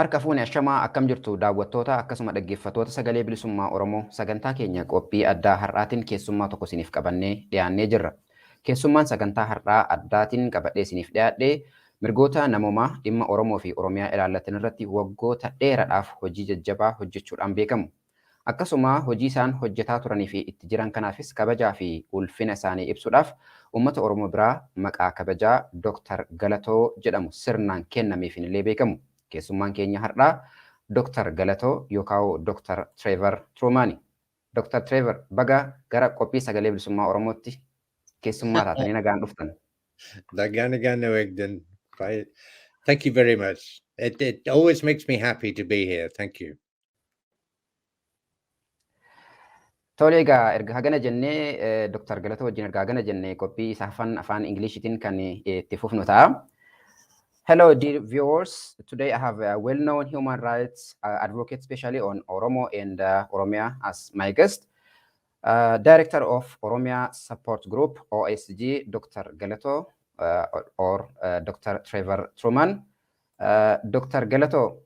Harka fuuni ashamaa akkam jirtu daawwattoota akkasuma dhaggeeffattoota sagalee bilisummaa Oromoo sagantaa keenya qophii addaa har'aatiin keessummaa tokko isiniif qabannee dhiyaannee jirra. Keessummaan sagantaa har'aa addaatiin qabadhee isiniif dhiyaadhee mirgoota namoomaa dhimma Oromoo fi Oromiyaa ilaallatan irratti waggoota dheeraadhaaf hojii jajjabaa hojjechuudhaan beekamu. Akkasuma hojii isaan hojjetaa turanii fi itti jiran kanaafis kabajaa fi ulfina isaanii ibsuudhaaf uummata Oromoo biraa maqaa kabajaa Dr. Galatoo jedhamu sirnaan kennameefin illee beekamu. Keessummaan keenya har'aa Dr. Galatoo yookaan Dr. Trevor Trueman. Dr. Trevor baga gara qophii sagalee bilisummaa Oromootti keessummaa taatanii nagaan dhuftan. Nagaan eegdan. Thank you very much. It always makes me happy to be here. Thank you. Tole egaa erga hagana jennee Dr. Galatoo wajjin erga hagana jennee qophii isaafan afaan Ingiliishitiin kan itti fufnu ta'a. Hello, dear viewers. Today I have a well-known human rights advocate, especially on Oromo and Oromia, as my guest. Director of Oromia Support Group, OSG, Dr. Galato, or Dr. Trevor Trueman. Dr. Galato,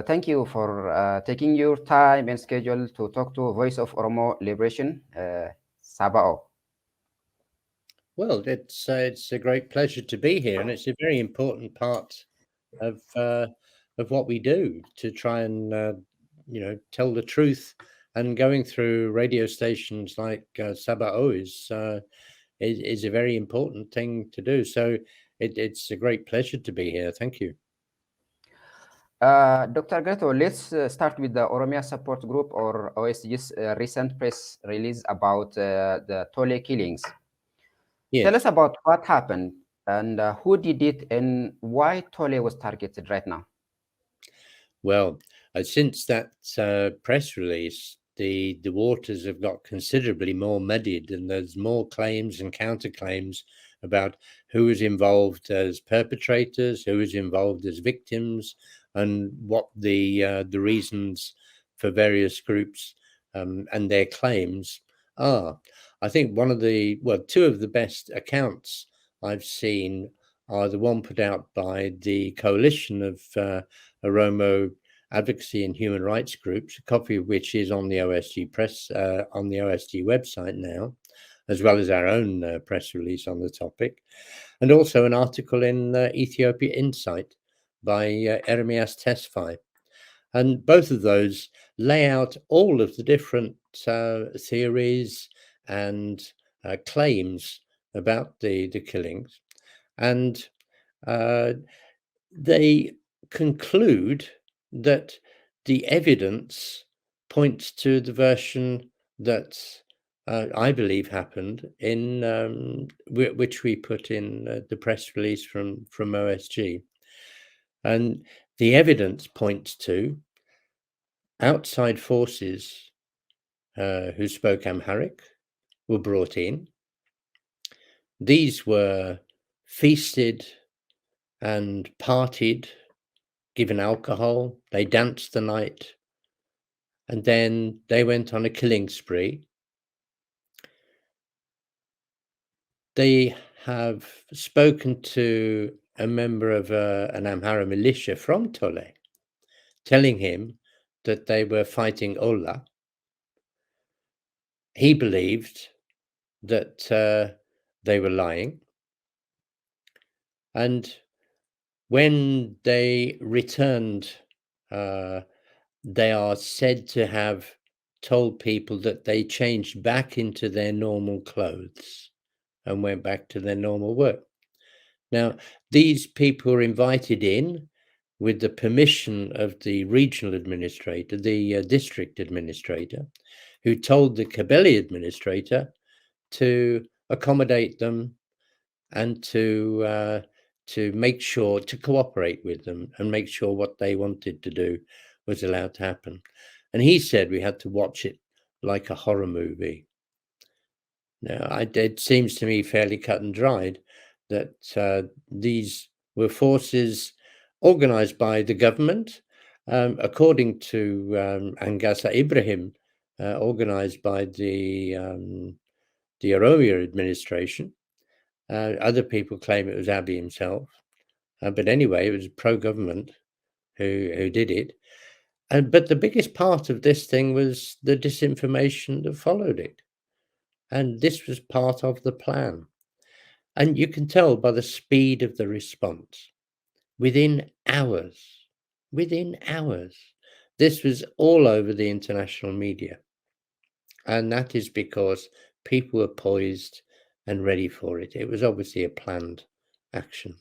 thank you for taking your time and schedule to talk to Voice of Oromo Liberation, SBO. Well, it's a great pleasure to be here, and it's a very important part of what we do to try and tell the truth. And going through radio stations like SBO is a very important thing to do. So it's a great pleasure to be here. Thank you. Dr. Gato, let's start with the Oromia Support Group, or OSG's recent press release about the Tole killings. Yes. Tell us about what happened and who did it and why Tole was targeted right now. Well, since that press release, the waters have got considerably more muddied, and there's more claims and counterclaims about who is involved as perpetrators, who is involved as victims, and what the reasons for various groups and their claims are. I think two of the best accounts I've seen are the one put out by the coalition of Oromo advocacy and human rights groups, a copy of which is on the OSG press, on the OSG website now, as well as our own press release on the topic, and also an article in Ethiopia Insight by Oromiyaa Tesfaye. And both of those lay out all of the different theories and claims about the killings, and they conclude that the evidence points to the version that I believe happened, in which we put in the press release from OSG. And the evidence points to outside forces who spoke Amharic were brought in. These were feasted and partied, given alcohol, they danced the night, and then they went on a killing spree. They have spoken to a member of an Amhara militia from Tole, telling him that they were fighting Ola. He believed that they were lying. And when they returned, they are said to have told people that they changed back into their normal clothes and went back to their normal work. Now, these people were invited in with the permission of the regional administrator, the district administrator, who told the Kabeli administrator to accommodate them and to make sure to cooperate with them and make sure what they wanted to do was allowed to happen. And he said we had to watch it like a horror movie. Now, it seems to me fairly cut and dried that these were forces organized by the government, according to Angasa Ibrahim, organized by the Oromia administration. Other people claim it was Abiy himself. But anyway, it was pro-government who did it. But the biggest part of this thing was the disinformation that followed it. And this was part of the plan. And you can tell by the speed of the response. Within hours, this was all over the international media. And that is because people were poised and ready for it. It was obviously a planned action.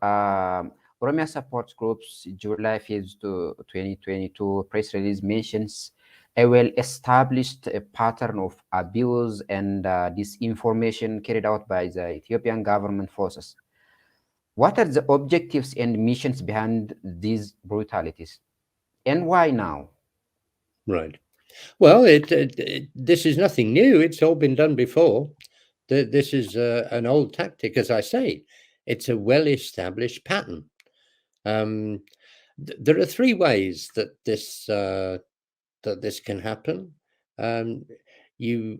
Oromia Support Group's July 5th, 2022 press release mentions a well-established pattern of abuse and disinformation carried out by the Ethiopian government forces. What are the objectives and missions behind these brutalities? And why now? Right. Well, this is nothing new. It's all been done before. This is an old tactic, as I say. It's a well-established pattern. There are three ways that this can happen. You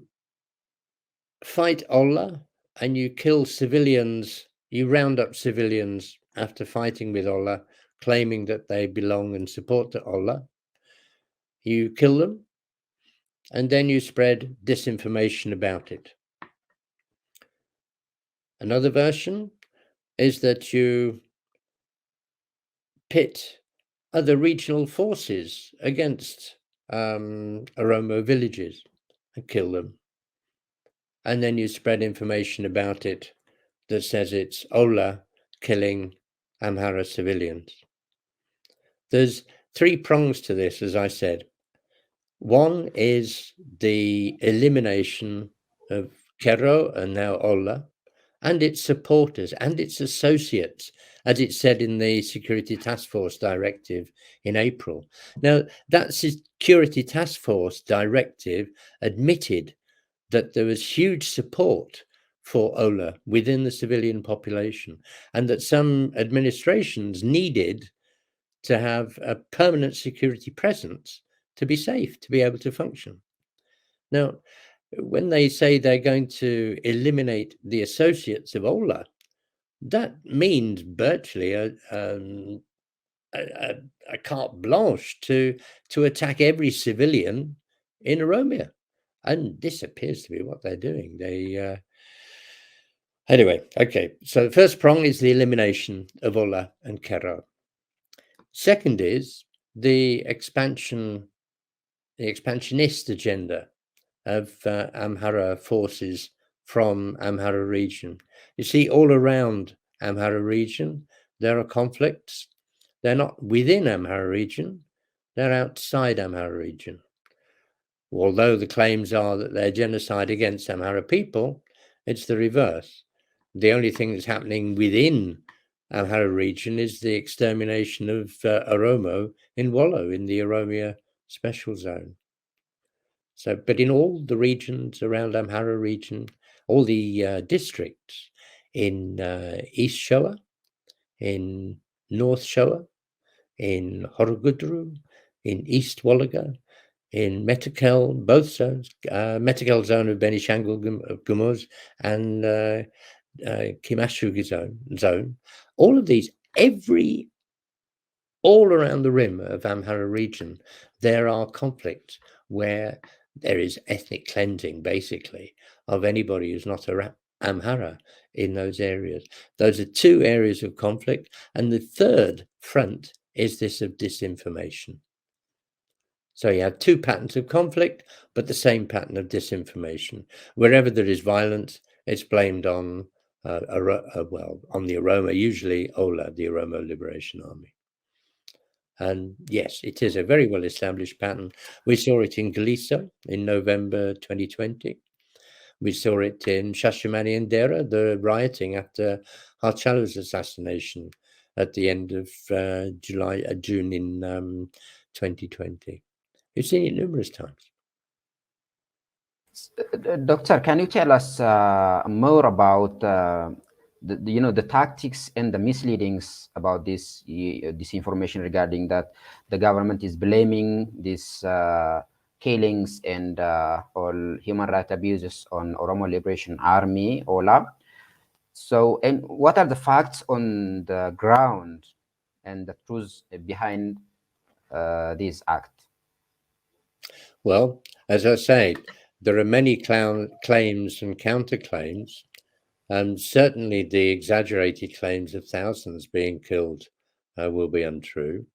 fight Allah and you kill civilians. You round up civilians after fighting with Allah, claiming that they belong and support to Allah. You kill them, and then you spread disinformation about it. Another version is that you pit other regional forces against Oromo villages and kill them. And then you spread information about it that says it's Ola killing Amhara civilians. There's three prongs to this, as I said. One is the elimination of Kero and now Ola and its supporters and its associates, as it said in the Security Task Force Directive in April. Now, that Security Task Force Directive admitted that there was huge support for Ola within the civilian population and that some administrations needed to have a permanent security presence to be safe, to be able to function. Now, when they say they're going to eliminate the associates of Ola, that means virtually a carte blanche to attack every civilian in Oromia. And this appears to be what they're doing. Anyway, okay. So the first prong is the elimination of Ola and Kero. Second is the expansionist agenda of Amhara forces from Amhara region. You see, all around Amhara region, there are conflicts. They're not within Amhara region, they're outside Amhara region. Although the claims are that they're genocide against Amhara people, it's the reverse. The only thing that's happening within Amhara region is the extermination of Oromo in Wollo, in the Oromia special zone. So, but in all the regions around Amhara region, all the districts in East Shoa, in North Shoa, in Horogudru, in East Wallaga, in Metakel, both zones, Metakel zone of Benishangul Gumuz and Kimashu zone, all of these, all around the rim of Amhara region, there are conflicts where there is ethnic cleansing, basically, of anybody who's not a Amhara in those areas. Those are two areas of conflict. And the third front is this of disinformation. So you have two patterns of conflict, but the same pattern of disinformation. Wherever there is violence, it's blamed on, on the Oroma, usually Ola, the Oromo Liberation Army. And yes, it is a very well-established pattern. We saw it in Galato in November 2020. We saw it in Shashamani and Dera, the rioting after Harchalu's assassination at the end of June in 2020. You've seen it numerous times. Doctor, can you tell us more about the tactics and the misleadings about this information regarding that the government is blaming these killings and all human rights abuses on Oromo Liberation Army, OLA? So, and what are the facts on the ground and the truth behind this act? Well, as I say, there are many claims and counterclaims, and certainly the exaggerated claims of thousands being killed will be untrue.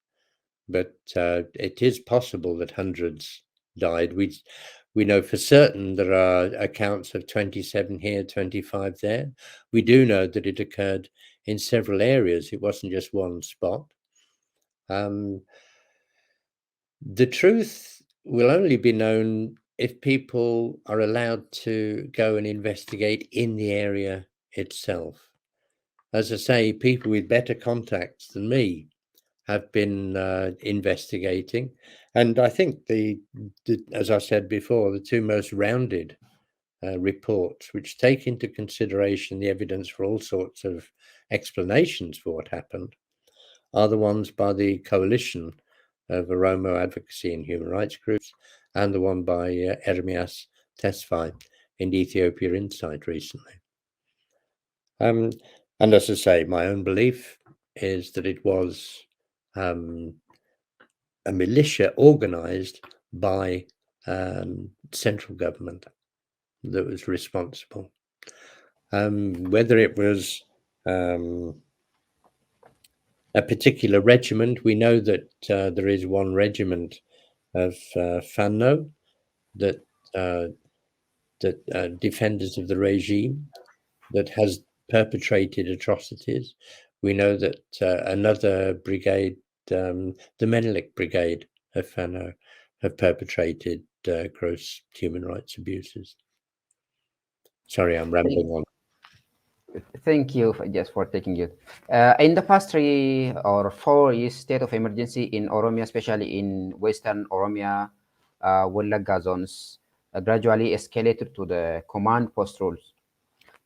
But it is possible that hundreds died. We know for certain there are accounts of 27 here, 25 there. We do know that it occurred in several areas. It wasn't just one spot. The truth will only be known if people are allowed to go and investigate in the area itself. As I say, people with better contacts than me have been investigating, and I think as I said before, the two most rounded reports, which take into consideration the evidence for all sorts of explanations for what happened, are the ones by the coalition of Oromo advocacy and human rights groups, and the one by Ermias Tesfaye in Ethiopia Insight recently. And as I say, my own belief is that it was a militia organized by central government that was responsible. Whether it was a particular regiment, we know that there is one regiment of Fano, that defenders of the regime, that has perpetrated atrocities. We know that another brigade, the Menelik Brigade of Fano, have perpetrated gross human rights abuses. Sorry, I'm rambling on. Thank you for taking it. In the past 3 or 4 years, state of emergency in Oromia, especially in Western Oromia, Wallagga zones, gradually escalated to the command post rules.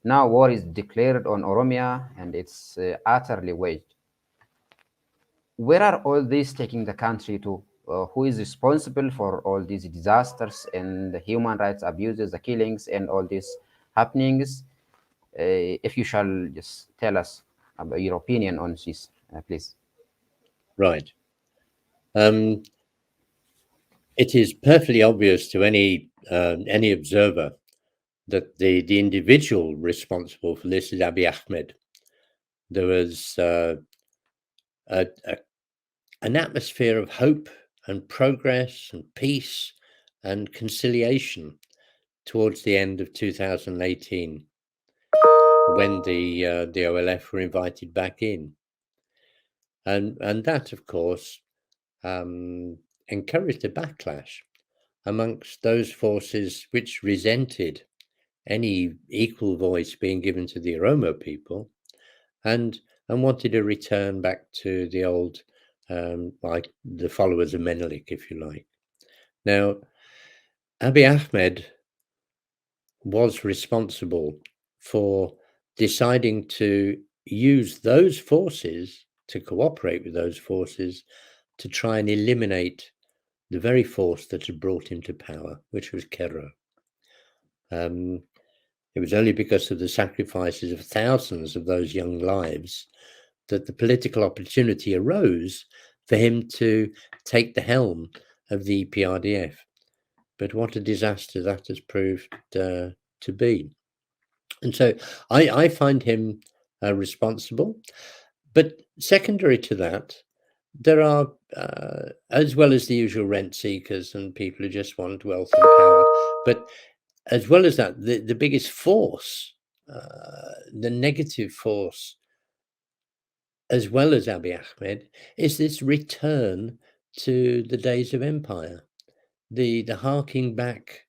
Now war is declared on Oromia and it's utterly waged. Where are all these taking the country to? Who is responsible for all these disasters and the human rights abuses, the killings, and all these happenings? If you shall just tell us about your opinion on this, please. Right. It is perfectly obvious to any observer that the individual responsible for this is Abiy Ahmed. There was an atmosphere of hope and progress and peace and conciliation towards the end of 2018, when the OLF were invited back in, and that, of course, encouraged a backlash amongst those forces which resented any equal voice being given to the Oromo people, and wanted a return back to the old, like the followers of Menelik, if you like. Now, Abiy Ahmed was responsible for deciding to use those forces, to cooperate with those forces, to try and eliminate the very force that had brought him to power, which was Kero. It was only because of the sacrifices of thousands of those young lives that the political opportunity arose for him to take the helm of the EPRDF. But what a disaster that has proved to be. And so I find him responsible. But secondary to that, there are, as well as the usual rent seekers and people who just want wealth and power, but as well as that, the biggest force, the negative force, as well as Abiy Ahmed, is this return to the days of empire, the harking back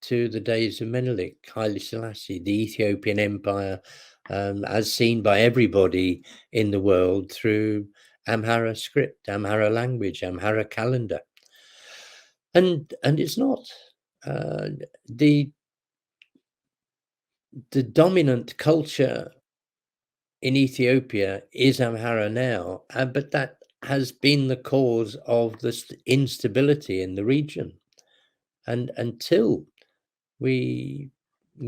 to the days of Menelik, Haile Selassie, the Ethiopian Empire, as seen by everybody in the world through Amhara script, Amhara language, Amhara calendar. And it's not. The dominant culture in Ethiopia is Amhara now, but that has been the cause of this instability in the region. And until we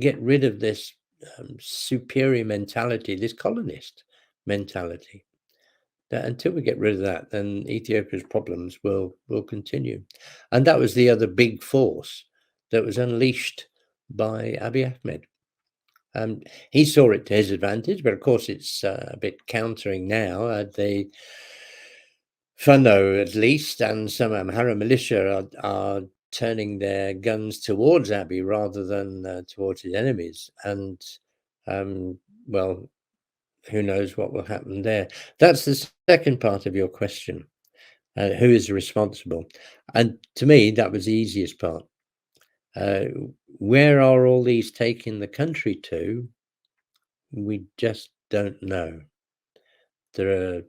get rid of this superior mentality, this colonist mentality, until we get rid of that, then Ethiopia's problems will continue. And that was the other big force that was unleashed by Abiy Ahmed. He saw it to his advantage, but of course it's a bit countering now. The Fano, at least, and some Amhara militia are turning their guns towards Abiy rather than towards his enemies. And, well, who knows what will happen there. That's the second part of your question. Who is responsible? And to me, that was the easiest part. Where are all these taking the country to? We just don't know. There are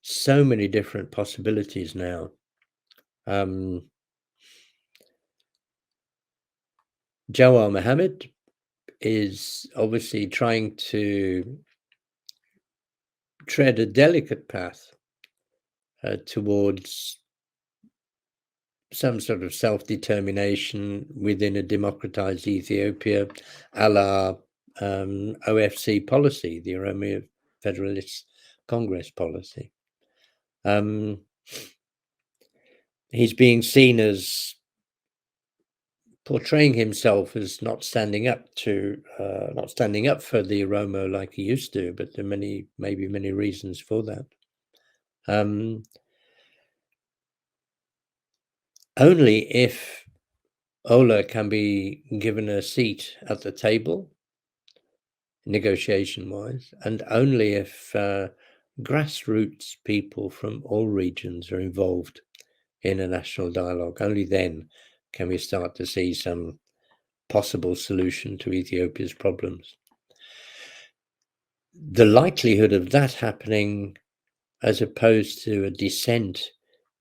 so many different possibilities now. Jawar Mohammed is obviously trying to tread a delicate path towards some sort of self-determination within a democratized Ethiopia, a la OFC policy, the Oromia Federalist Congress policy. He's being seen as portraying himself as not standing up for the Oromo like he used to, but there are maybe many reasons for that. Only if Ola can be given a seat at the table, negotiation-wise, and only if grassroots people from all regions are involved in a national dialogue, only then can we start to see some possible solution to Ethiopia's problems. The likelihood of that happening, as opposed to a descent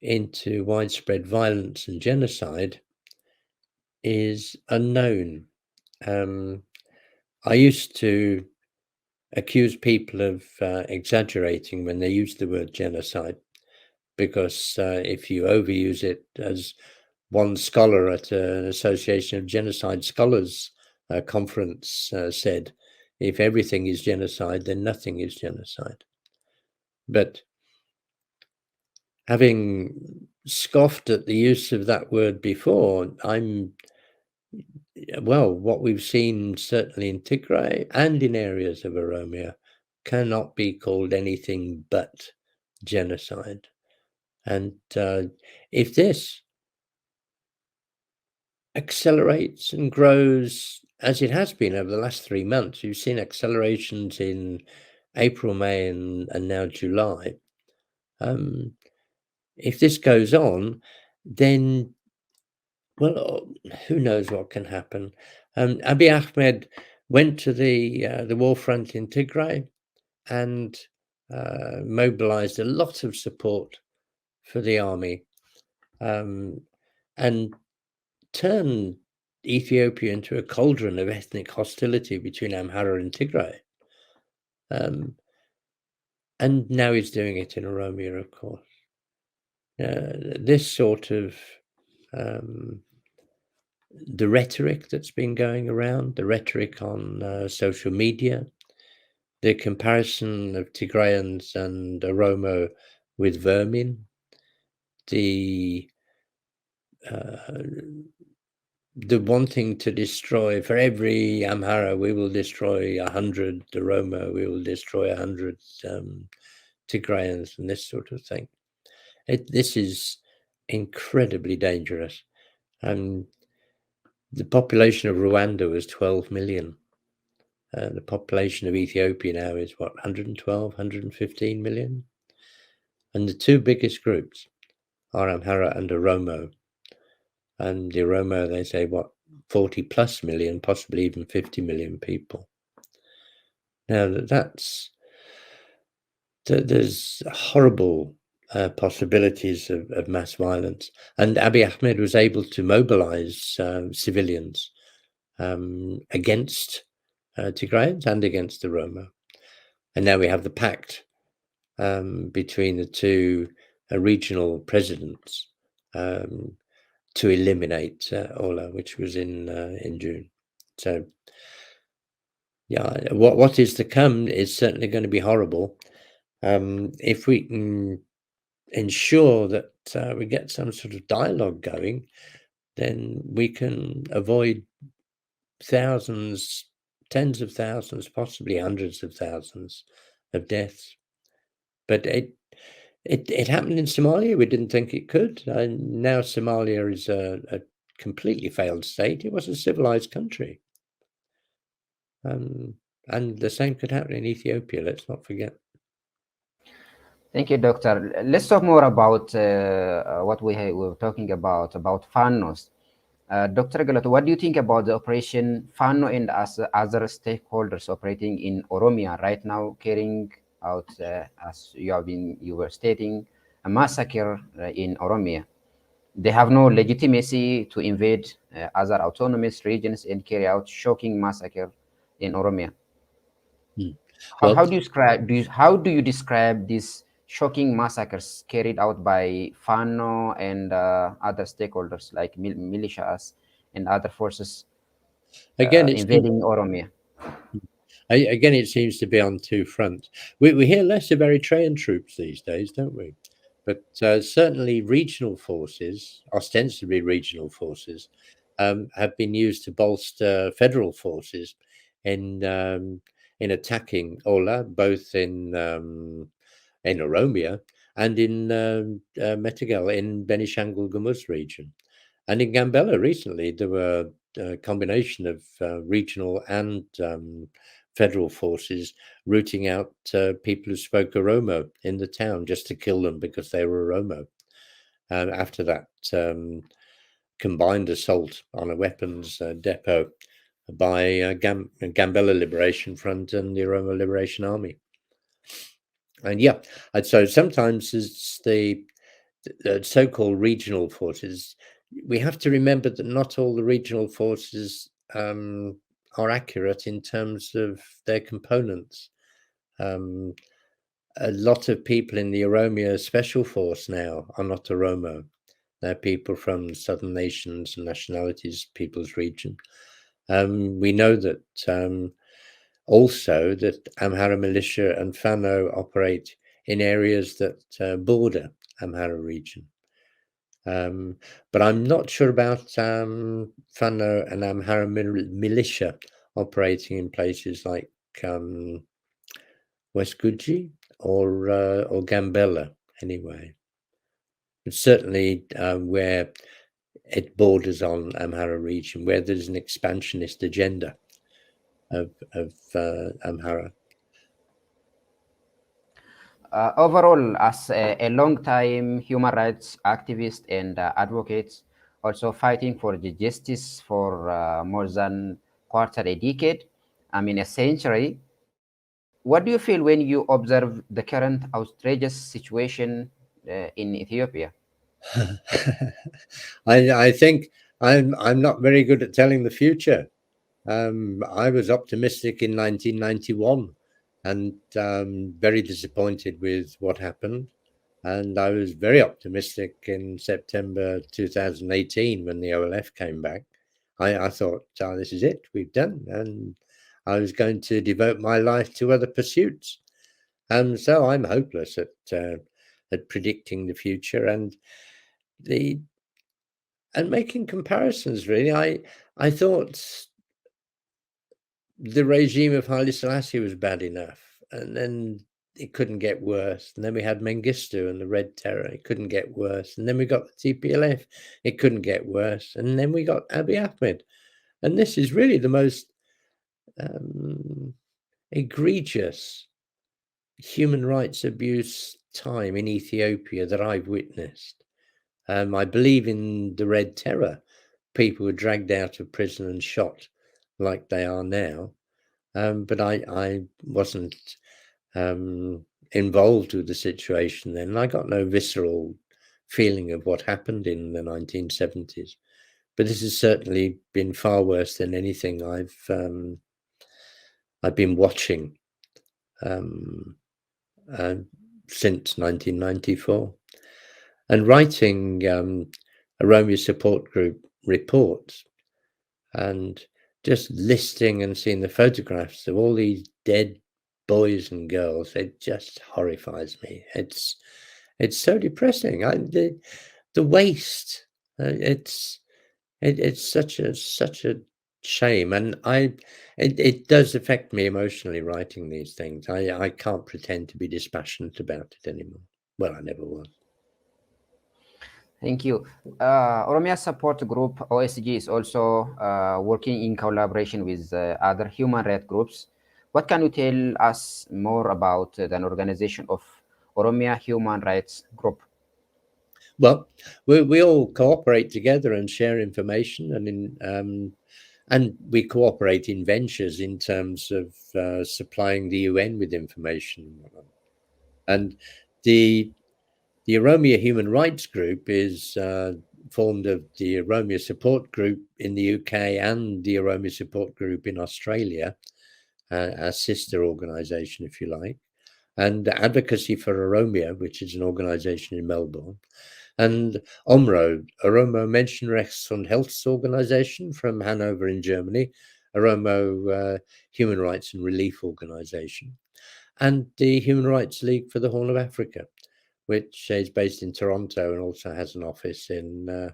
into widespread violence and genocide, is unknown. I used to accuse people of exaggerating when they use the word genocide, because if you overuse it, as one scholar at an Association of Genocide Scholars conference said, if everything is genocide, then nothing is genocide. But having scoffed at the use of that word before, what we've seen certainly in Tigray and in areas of Oromia cannot be called anything but genocide. And if this accelerates and grows as it has been over the last 3 months, you've seen accelerations in April, May, and now July. If this goes on, then, well, who knows what can happen. Abiy Ahmed went to the war front in Tigray and mobilized a lot of support for the army, and turned Ethiopia into a cauldron of ethnic hostility between Amhara and Tigray. And now he's doing it in Oromia, of course. This sort of the rhetoric that's been going around, the rhetoric on social media, the comparison of Tigrayans and Oromo with vermin, the wanting to destroy, for every Amhara we will destroy 100 Oromo, we will destroy 100 Tigrayans, and this sort of thing. This is incredibly dangerous. The population of Rwanda was 12 million. The population of Ethiopia now is what, 112, 115 million? And the two biggest groups are Amhara and Oromo. And the Oromo, they say, what, 40 plus million, possibly even 50 million people. Now there's horrible possibilities of mass violence, and Abiy Ahmed was able to mobilize civilians against Tigrayans and against the Oromo. And now we have the pact between the two regional presidents to eliminate Ola, which was in June. So, yeah, what is to come is certainly going to be horrible. If we can ensure that we get some sort of dialogue going, then we can avoid thousands, tens of thousands, possibly hundreds of thousands of deaths. But it happened in Somalia. We didn't think it could. Now Somalia is a completely failed state. It was a civilized country. And the same could happen in Ethiopia. Let's not forget. Thank you, Doctor. Let's talk more about what we were talking about FANOs. Dr. Galato, what do you think about the operation FANO and other stakeholders operating in Oromia right now, carrying out, as you were stating, a massacre in Oromia? They have no legitimacy to invade other autonomous regions and carry out shocking massacre in Oromia. Well, how do you describe these shocking massacres carried out by FANO and other stakeholders like militias and other forces invading Oromia? Again, it seems to be on two fronts. We hear less of Eritrean troops these days, don't we? But certainly regional forces, ostensibly regional forces, have been used to bolster federal forces in attacking Ola, both in Oromia and in Metagal in Benishangul Gumuz region. And in Gambella recently, there were a combination of regional and federal forces rooting out people who spoke Oromo in the town just to kill them because they were Oromo. After that combined assault on a weapons depot by Gambella Liberation Front and the Oromo Liberation Army. And yeah, and so sometimes it's the so-called regional forces. We have to remember that not all the regional forces are accurate in terms of their components. A lot of people in the Oromia Special Force now are not Oromo. They're people from Southern Nations and Nationalities People's Region. We know that also that Amhara militia and FANO operate in areas that border Amhara region. But I'm not sure about FANO and Amhara militia operating in places like West Guji or Gambella anyway. But certainly where it borders on Amhara region, where there's an expansionist agenda of Amhara. Overall, as a long-time human rights activist and advocate, also fighting for the justice for more than quarter a decade, I mean a century, what do you feel when you observe the current outrageous situation in Ethiopia? I think I'm not very good at telling the future. I was optimistic in 1991 and very disappointed with what happened. And I was very optimistic in September 2018 when the OLF came back. I thought, oh, this is it, we've done. And I was going to devote my life to other pursuits. And so I'm hopeless at predicting the future and making comparisons, really. I thought the regime of Haile Selassie was bad enough, and then it couldn't get worse. And then we had Mengistu and the Red Terror, it couldn't get worse. And then we got the TPLF, it couldn't get worse. And then we got Abiy Ahmed. And this is really the most egregious human rights abuse time in Ethiopia that I've witnessed. I believe in the Red Terror people were dragged out of prison and shot like they are now. But I wasn't involved with the situation then. I got no visceral feeling of what happened in the 1970s. But this has certainly been far worse than anything I've been watching since 1994. And writing Oromia support group reports and just listing and seeing the photographs of all these dead boys and girls, it just horrifies me. It's so depressing. The waste. It's such a shame, and it does affect me emotionally writing these things. I can't pretend to be dispassionate about it anymore. Well, I never was. Thank you. Oromia Support Group, OSG, is also working in collaboration with other human rights groups. What can you tell us more about an organization of Oromia Human Rights Group? Well, we all cooperate together and share information, and we cooperate in ventures in terms of supplying the UN with information. And the Oromia Human Rights Group is formed of the Oromia Support Group in the UK and the Oromia Support Group in Australia, a sister organisation, if you like, and Advocacy for Oromia, which is an organisation in Melbourne, and OMRO, Oromo Menschenrechts und Health Organisation from Hanover in Germany, Oromo Human Rights and Relief Organisation, and the Human Rights League for the Horn of Africa, which is based in Toronto and also has an office in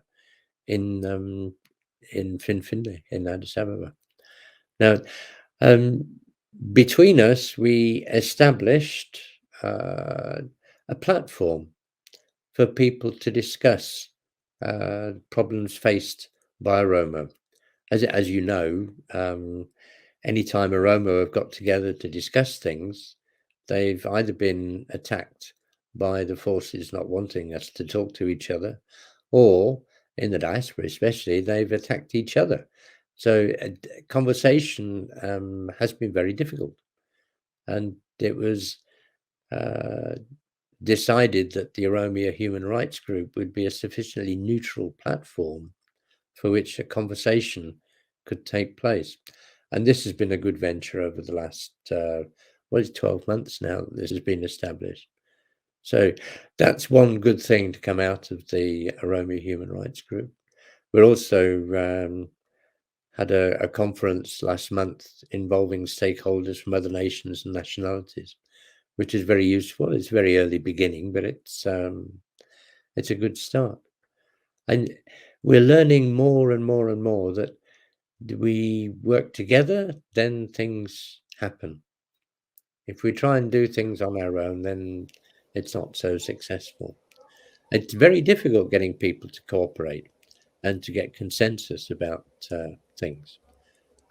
Finfinley, in Addis Ababa. Now, between us, we established a platform for people to discuss problems faced by Oromo. As you know, anytime Oromo have got together to discuss things, they've either been attacked by the forces not wanting us to talk to each other, or in the diaspora especially, they've attacked each other. So conversation has been very difficult. And it was decided that the Oromia Human Rights Group would be a sufficiently neutral platform for which a conversation could take place. And this has been a good venture over the last, 12 months now that this has been established. So that's one good thing to come out of the Oromia Human Rights Group. We also had a conference last month involving stakeholders from other nations and nationalities, which is very useful. It's very early beginning, but it's a good start. And we're learning more and more and more that we work together, then things happen. If we try and do things on our own, then it's not so successful. It's very difficult getting people to cooperate and to get consensus about things.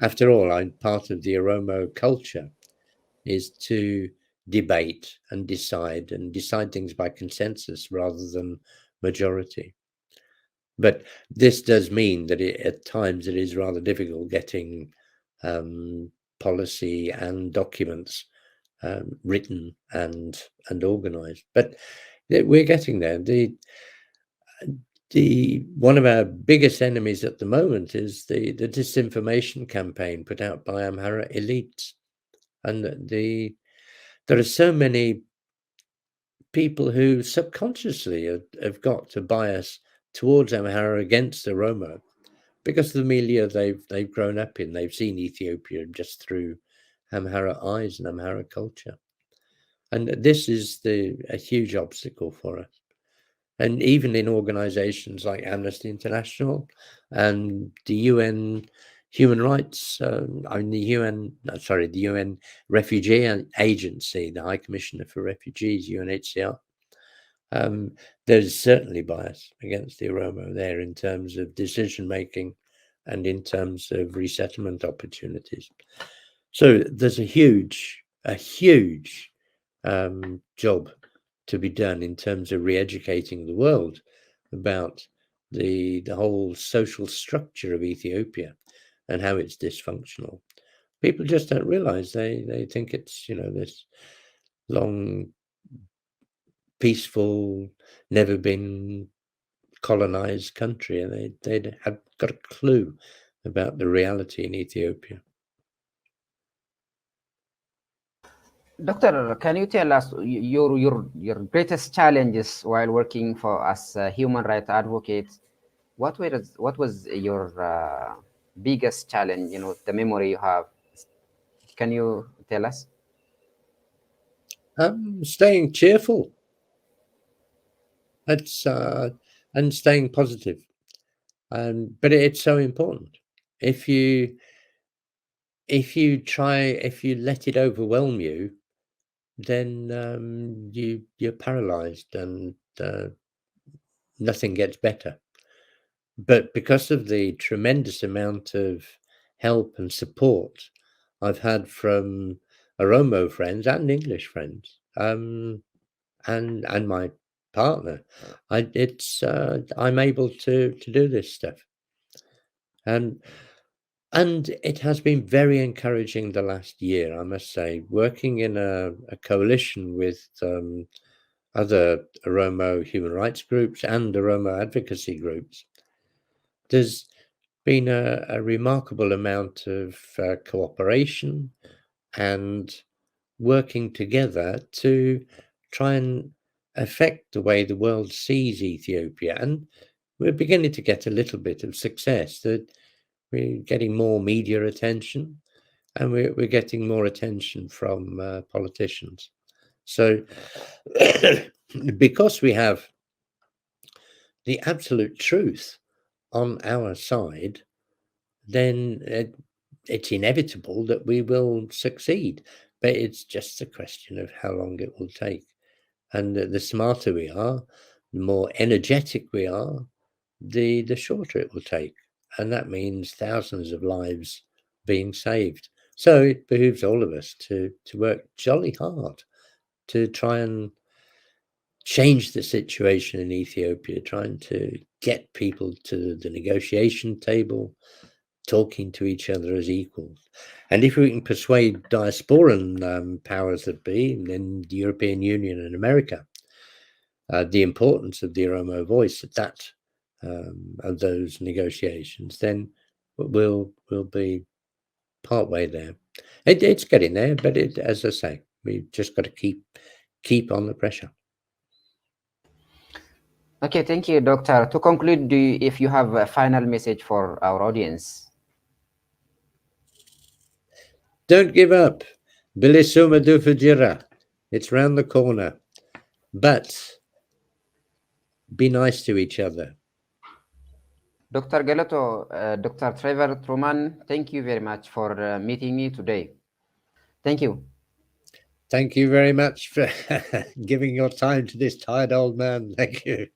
After all, part of the Oromo culture is to debate and decide things by consensus rather than majority. But this does mean that at times it is rather difficult getting policy and documents written and organized. But we're getting there. One of our biggest enemies at the moment is the disinformation campaign put out by Amhara elites. And there are so many people who subconsciously have got a bias towards Amhara against Oromo because of the milieu they've grown up in. They've seen Ethiopia just through Amhara eyes and Amhara culture. And this is a huge obstacle for us. And even in organizations like Amnesty International and the UN Human Rights, the UN Refugee Agency, the High Commissioner for Refugees, UNHCR, there's certainly bias against the Oromo there in terms of decision making and in terms of resettlement opportunities. So there's a huge job to be done in terms of re-educating the world about the whole social structure of Ethiopia and how it's dysfunctional. People just don't realize. They think it's, you know, this long, peaceful, never been colonized country, and they have got a clue about the reality in Ethiopia. Doctor, can you tell us your greatest challenges while working for as a human rights advocate? What was your biggest challenge? You know, the memory you have. Can you tell us? Staying cheerful. That's and staying positive. But it's so important. If you let it overwhelm you, then you're paralyzed and nothing gets better. But because of the tremendous amount of help and support I've had from Oromo friends and English friends, and my partner, I'm able to do this stuff. And it has been very encouraging the last year, I must say, working in a coalition with other Oromo human rights groups and Oromo advocacy groups. There's been a remarkable amount of cooperation and working together to try and affect the way the world sees Ethiopia. And we're beginning to get a little bit of success, that we're getting more media attention and we're getting more attention from politicians. So because we have the absolute truth on our side, then it's inevitable that we will succeed. But it's just a question of how long it will take. And the smarter we are, the more energetic we are, the shorter it will take. And that means thousands of lives being saved. So it behooves all of us to work jolly hard to try and change the situation in Ethiopia, trying to get people to the negotiation table, talking to each other as equals. And if we can persuade diasporan powers that be, in the European Union and America, the importance of the Oromo voice at of those negotiations, then we'll be partway there. It's getting there, but as I say, we've just got to keep on the pressure. Okay, thank you, Doctor. To conclude, if you have a final message for our audience. Don't give up. Bilisuma dufajira. It's round the corner. But be nice to each other. Dr. Galato, Dr. Trevor Trueman, thank you very much for meeting me today. Thank you. Thank you very much for giving your time to this tired old man. Thank you.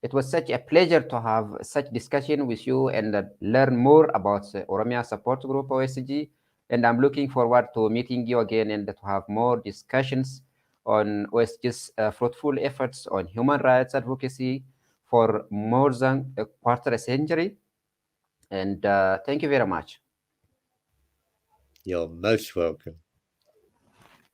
It was such a pleasure to have such discussion with you and learn more about Oromia Support Group OSG. And I'm looking forward to meeting you again and to have more discussions on OSG's fruitful efforts on human rights advocacy for more than a quarter century. And thank you very much. You're most welcome.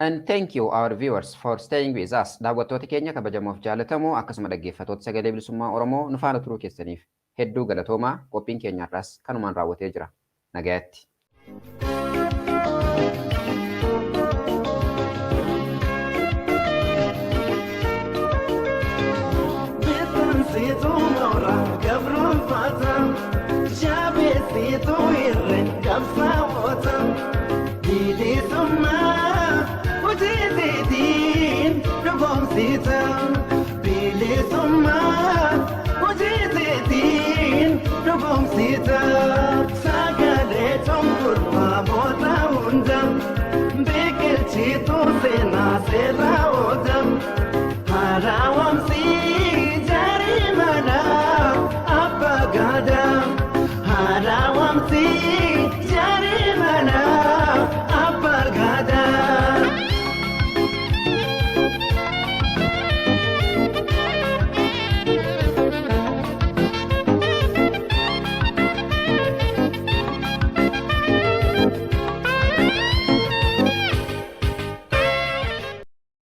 And thank you, our viewers, for staying with us. Daawwattoota keenya kabajamoof jaalatamoo akkasuma dhaggeeffattoota sagalee bilisummaa Oromoo nu faana turuu keessaniif hedduu galatoomaa. Qophiin keenya irraas kanumaan raawwatee jira. Nagaatti. Sera